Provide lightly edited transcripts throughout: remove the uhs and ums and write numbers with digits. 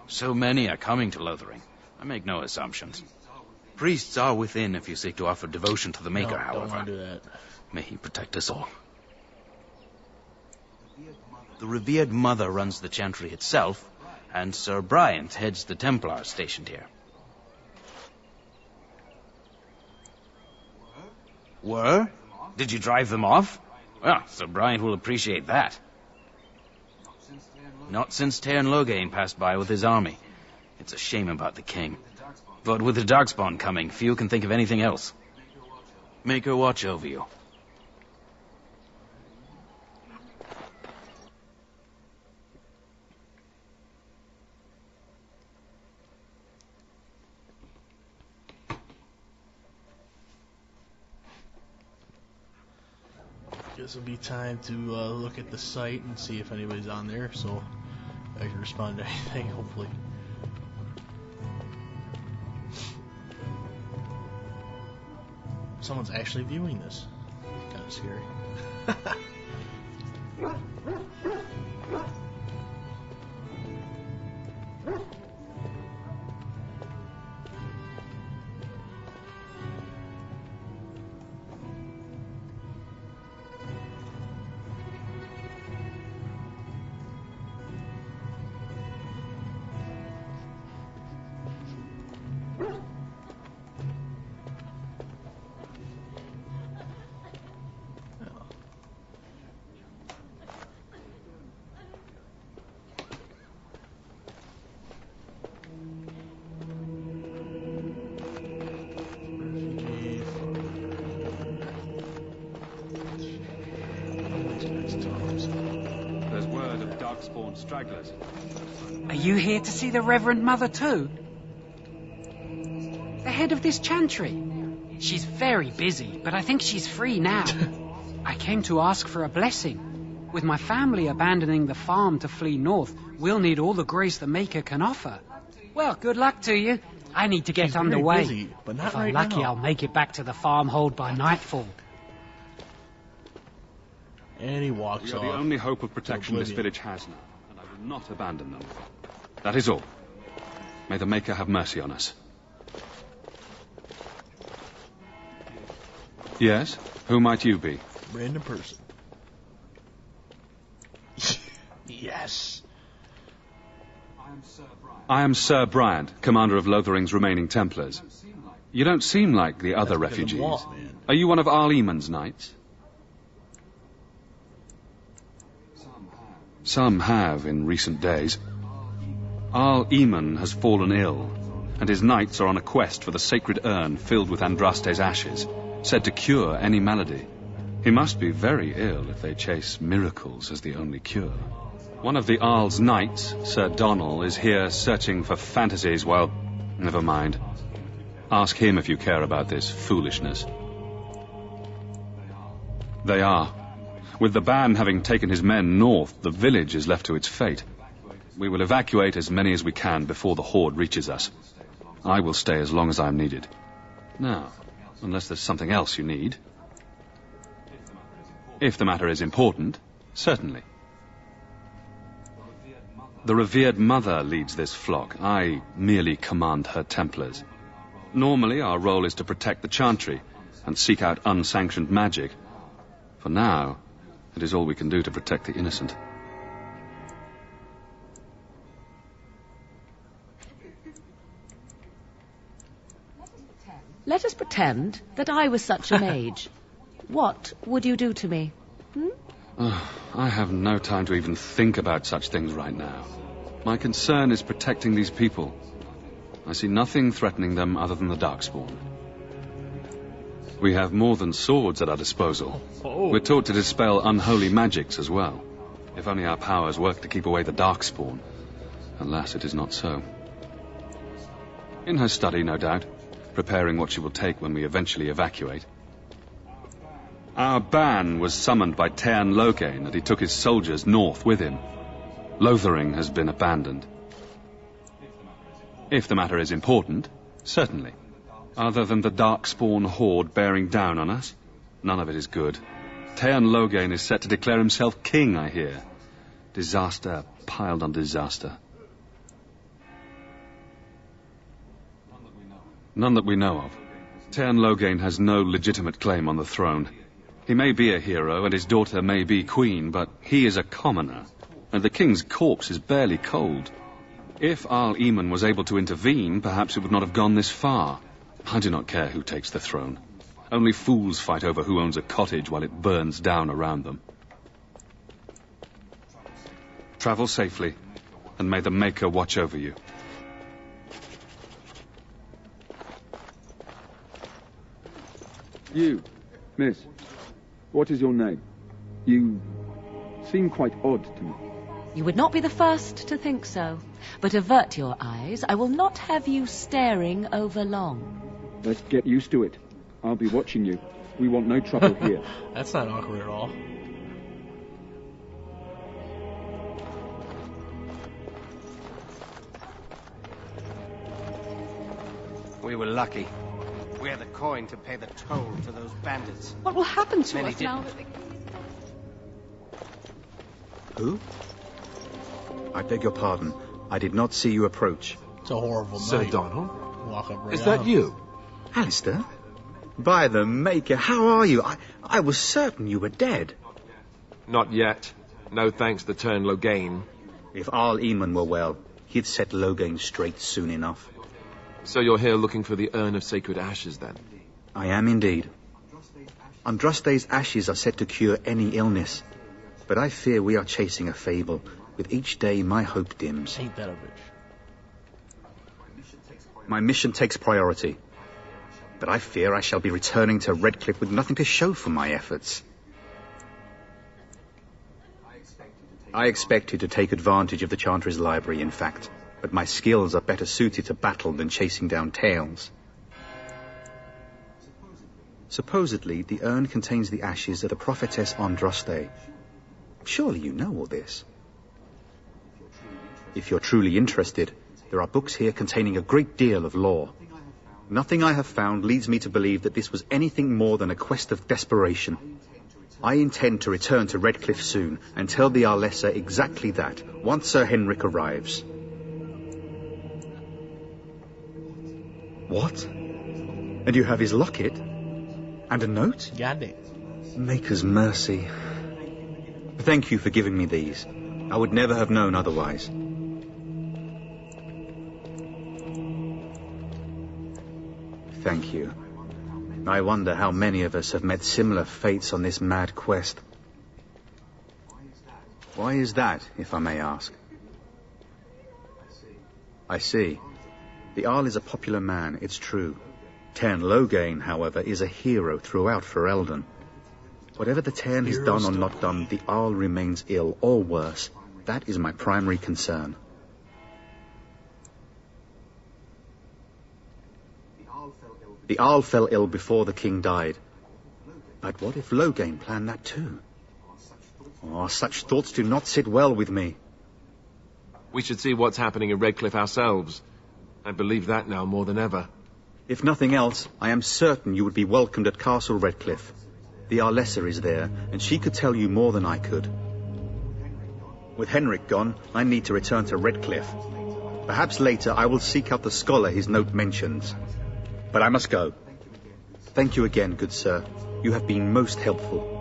So many are coming to Lothering. I make no assumptions. Priests are within if you seek to offer devotion to the Maker, however. Don't want to do that. May he protect us all. The revered mother runs the chantry itself, and Sir Bryant heads the Templars stationed here. Were? Did you drive them off? Well, Sir Bryant will appreciate that. Not since Tairn Loghain passed by with his army. It's a shame about the king. But with the Darkspawn coming, few can think of anything else. Make her watch over you. Guess it'll be time to look at the site and see if anybody's on there, so I can respond to anything, hopefully. Someone's actually viewing this. Kind of scary. There's word of Darkspawn stragglers. Are you here to see the Reverend Mother too? The head of this chantry. She's very busy, but I think she's free now. I came to ask for a blessing. With my family abandoning the farm to flee north, we'll need all the grace the Maker can offer. Well, good luck to you. I need to get She's underway. very busy, but not if I'm right lucky, now. I'll make it back to the farmhold by nightfall. And he walks We are off. the only hope of protection this village has now, and I will not abandon them. That is all. May the Maker have mercy on us. Yes? Who might you be? Random person. Yes. I am Sir Bryant, commander of Lothering's remaining Templars. You don't seem like the other That's because of refugees. Walt, man. Are you one of Arl Eamon's knights? Some have in recent days. Arl Eamon has fallen ill, and his knights are on a quest for the sacred urn filled with Andraste's ashes, said to cure any malady. He must be very ill if they chase miracles as the only cure. One of the Arl's knights, Sir Donnell, is here searching for fantasies. Well, never mind. Ask him if you care about this foolishness. They are. With the ban having taken his men north, the village is left to its fate. We will evacuate as many as we can before the horde reaches us. I will stay as long as I am needed. Now, unless there's something else you need. If the matter is important, certainly. The revered mother leads this flock. I merely command her Templars. Normally, our role is to protect the chantry and seek out unsanctioned magic. For now, it is all we can do to protect the innocent. Let us pretend that I was such a mage. What would you do to me? I have no time to even think about such things right now. My concern is protecting these people. I see nothing threatening them other than the Darkspawn. We have more than swords at our disposal. We're taught to dispel unholy magics as well. If only our powers work to keep away the Darkspawn. Alas, it is not so. In her study, no doubt, preparing what she will take when we eventually evacuate. Our ban was summoned by Tairn Loghain, and he took his soldiers north with him. Lothering has been abandoned. If the matter is important, certainly. Other than the Darkspawn horde bearing down on us, none of it is good. Tairn Loghain is set to declare himself king, I hear. Disaster piled on disaster. None that we know of. Tern Loghain has no legitimate claim on the throne. He may be a hero, and his daughter may be queen, but he is a commoner, and the king's corpse is barely cold. If Arl Eamon was able to intervene, perhaps it would not have gone this far. I do not care who takes the throne. Only fools fight over who owns a cottage while it burns down around them. Travel safely, and may the Maker watch over you. You, miss, what is your name? You seem quite odd to me. You would not be the first to think so. But avert your eyes. I will not have you staring over long. Let's get used to it. I'll be watching you. We want no trouble here. That's not awkward at all. We were lucky. We had the coin to pay the toll to those bandits. What will happen to Many us now didn't. that the... Who? I beg your pardon. I did not see you approach. It's a horrible Sir night. Donald? Walk up right Is that out. you? Alistair? By the Maker, how are you? I was certain you were dead. Not yet. No thanks to Tern Loghain. If Arl Eamon were well, he'd set Loghain straight soon enough. So you're here looking for the Urn of Sacred Ashes, then? I am indeed. Andraste's ashes are said to cure any illness. But I fear we are chasing a fable. With each day, my hope dims. Ain't that a bitch? My mission takes priority. But I fear I shall be returning to Redcliffe with nothing to show for my efforts. I expected to take advantage of the Chantry's library, in fact. But my skills are better suited to battle than chasing down tales. Supposedly, the urn contains the ashes of the prophetess Andraste. Surely you know all this. If you're truly interested, there are books here containing a great deal of lore. Nothing I have found leads me to believe that this was anything more than a quest of desperation. I intend to return to Redcliffe soon and tell the Arlessa exactly that, once Sir Henrik arrives. What? And you have his locket? And a note? Goddamn. Maker's mercy. Thank you for giving me these. I would never have known otherwise. Thank you. I wonder how many of us have met similar fates on this mad quest. Why is that, if I may ask? I see. The Arl is a popular man, it's true. Tern Loghain, however, is a hero throughout Ferelden. Whatever the Tern has done or not done, the Arl remains ill, or worse. That is my primary concern. The Arl fell ill before the king died. But what if Loghain planned that too? Oh, such thoughts do not sit well with me. We should see what's happening in Redcliffe ourselves. I believe that now more than ever. If nothing else, I am certain you would be welcomed at Castle Redcliffe. The Arlessa is there, and she could tell you more than I could. With Henrik gone, I need to return to Redcliffe. Perhaps later I will seek out the scholar his note mentions. But I must go. Thank you again, good sir. You have been most helpful.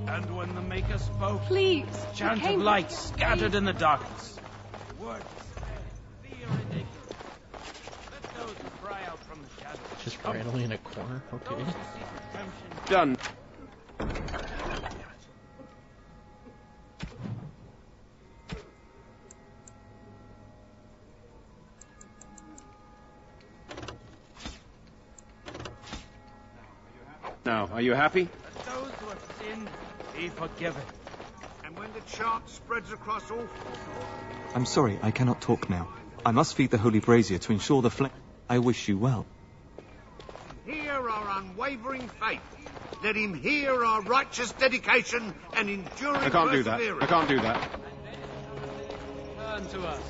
And when the Maker spoke, Please. chant of light scattered in the darkness. Words fear and ignorance. Let those who cry out from the shadows. Just randomly in a corner. Okay. Those who seek redemption. Done. Now, are you happy? Let those who have sinned be forgiven. And when the chant spreads across all... I'm sorry, I cannot talk now. I must feed the holy brazier to ensure the flame. I wish you well. Hear our unwavering faith. Let him hear our righteous dedication and enduring I can't do that. I can't do that. Turn to us,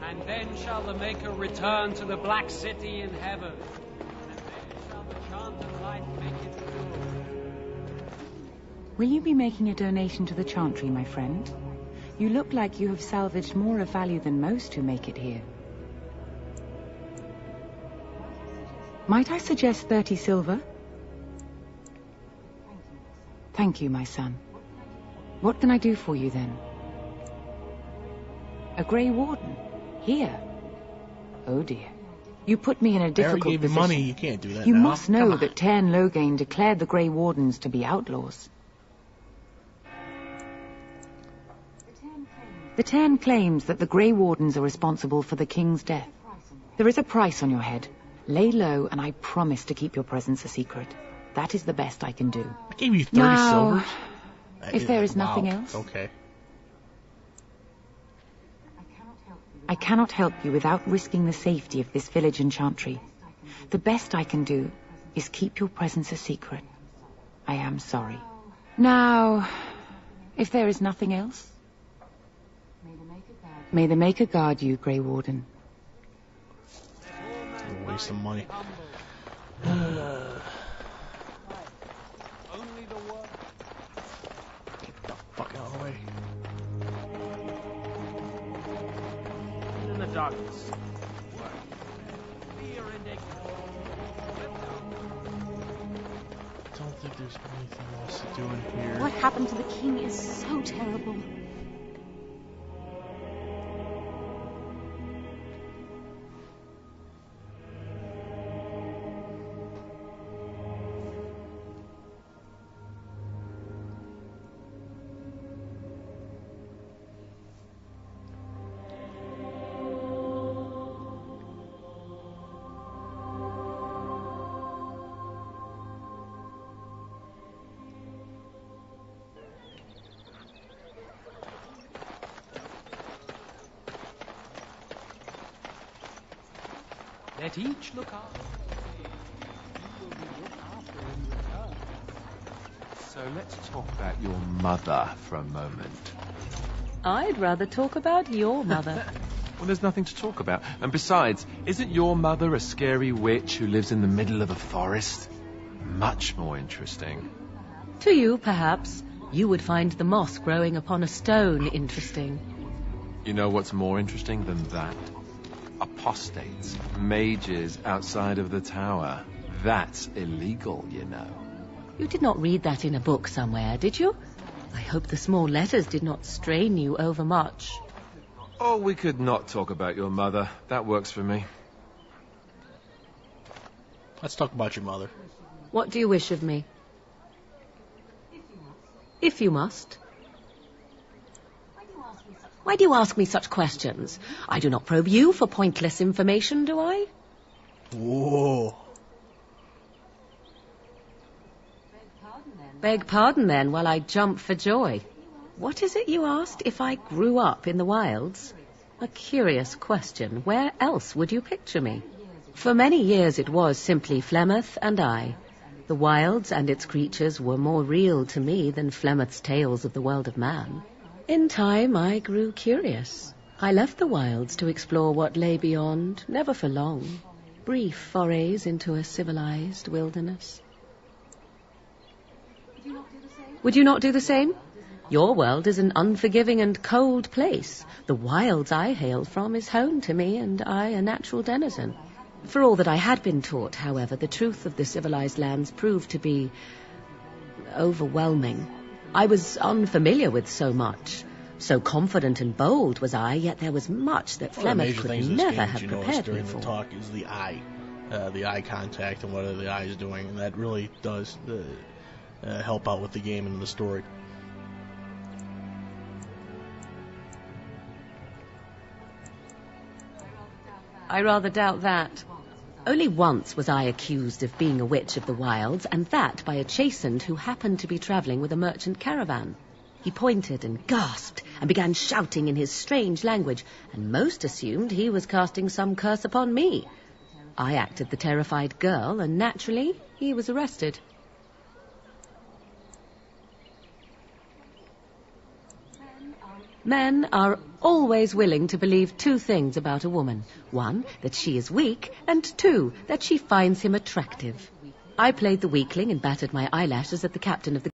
and then shall the Maker return to the Black City in heaven, and then shall the chant of light make it pure. Will you be making a donation to the Chantry, my friend? You look like you have salvaged more of value than most who make it here. Might I suggest 30 silver? Thank you, my son. What can I do for you, then? A Grey Warden? Here? Oh, dear. You put me in a difficult Harry gave you position. money, you can't do that You now. must know that Tairn Loghain declared the Grey Wardens to be outlaws. The Tairn claims that the Grey Wardens are responsible for the King's death. There is a price on your head. Lay low, and I promise to keep your presence a secret. That is the best I can do. I gave you 30 Now, silvers. if there is Wow. nothing else, Okay. I cannot help you without risking the safety of this village and Chantry. The best I can do is keep your presence a secret. I am sorry. Now, if there is nothing else, may the Maker guard you, Grey Warden. Waste some money. Get the fuck out of the way. In the darkness. I don't think there's anything else to do in here. What happened to the king is so terrible. Let each look after. So let's talk about your mother for a moment. I'd rather talk about your mother. Well, there's nothing to talk about. And besides, isn't your mother a scary witch who lives in the middle of a forest? Much more interesting. To you, perhaps. You would find the moss growing upon a stone interesting. You know what's more interesting than that? Apostates, mages outside of the tower. That's illegal, you know. You did not read that in a book somewhere, did you? I hope the small letters did not strain you overmuch. Oh, we could not talk about your mother. That works for me. Let's talk about your mother. What do you wish of me? If you must. Why do you ask me such questions? I do not probe you for pointless information, do I? Whoa. Beg pardon, then, while I jump for joy. What is it you asked? If I grew up in the wilds? A curious question. Where else would you picture me? For many years it was simply Flemeth and I. The wilds and its creatures were more real to me than Flemeth's tales of the world of man. In time, I grew curious. I left the wilds to explore what lay beyond, never for long. Brief forays into a civilized wilderness. Would you not do the same? Your world is an unforgiving and cold place. The wilds I hail from is home to me, and I a natural denizen. For all that I had been taught, however, the truth of the civilized lands proved to be overwhelming. I was unfamiliar with so much. So confident and bold was I, yet there was much that Flemeth could never have prepared me during for. the talk is the eye contact and what the eye is doing, and that really does help out with the game and the story. I rather doubt that. Only once was I accused of being a witch of the wilds, and that by a chastened who happened to be travelling with a merchant caravan. He pointed and gasped and began shouting in his strange language, and most assumed he was casting some curse upon me. I acted the terrified girl, and naturally he was arrested. Men are always willing to believe two things about a woman. One, that she is weak, and two, that she finds him attractive. I played the weakling and battered my eyelashes at the captain of the